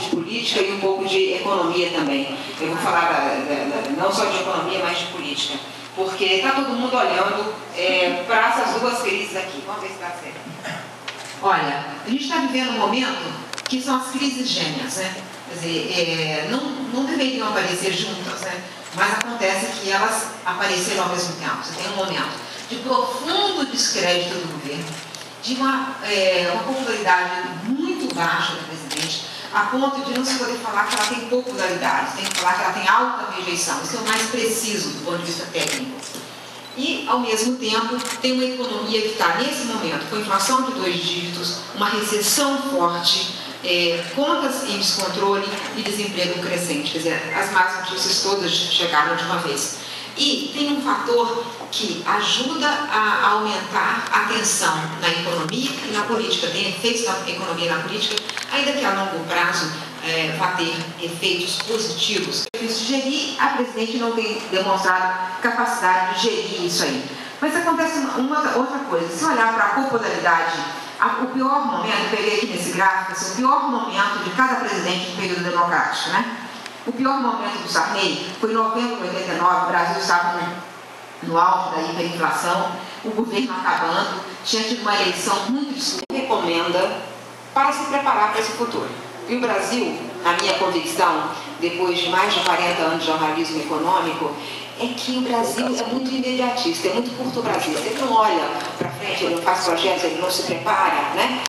de política e um pouco de economia também. Eu vou falar não só de economia, mas de política. Porque está todo mundo olhando para essas duas crises aqui. Vamos ver se dá certo. Olha, a gente está vivendo um momento que são as crises gêmeas, né? Quer dizer, não deveriam aparecer juntas, né? Mas acontece que elas apareceram ao mesmo tempo. Você tem um momento de profundo descrédito do governo, de uma popularidade muito baixa do presidente, a ponto de não se poder falar que ela tem popularidade, tem que falar que ela tem alta rejeição. Isso é o mais preciso do ponto de vista técnico. E, ao mesmo tempo, tem uma economia que está, nesse momento, com inflação de 2 dígitos, uma recessão forte, contas em descontrole e desemprego crescente. Quer dizer, as más notícias todas chegaram de uma vez. E tem um fator que ajuda a aumentar a tensão na economia e na política, tem efeitos na economia e na política, ainda que a longo prazo vá ter efeitos positivos. De gerir, a presidente não tem demonstrado capacidade de gerir isso aí. Mas acontece outra coisa, se olhar para a popularidade, o pior momento, eu peguei aqui nesse gráfico, o pior momento de cada presidente no período democrático, né? O pior momento do Sarney foi em novembro de 89, o Brasil estava no auge da hiperinflação, o governo acabando, tinha tido uma eleição muito difícil. Recomenda para se preparar para esse futuro. E o Brasil, na minha convicção, depois de mais de 40 anos de jornalismo econômico, é que o Brasil é muito imediatista, é muito curto-brazista. Ele não olha para frente, ele não faz projetos, ele não se prepara, né?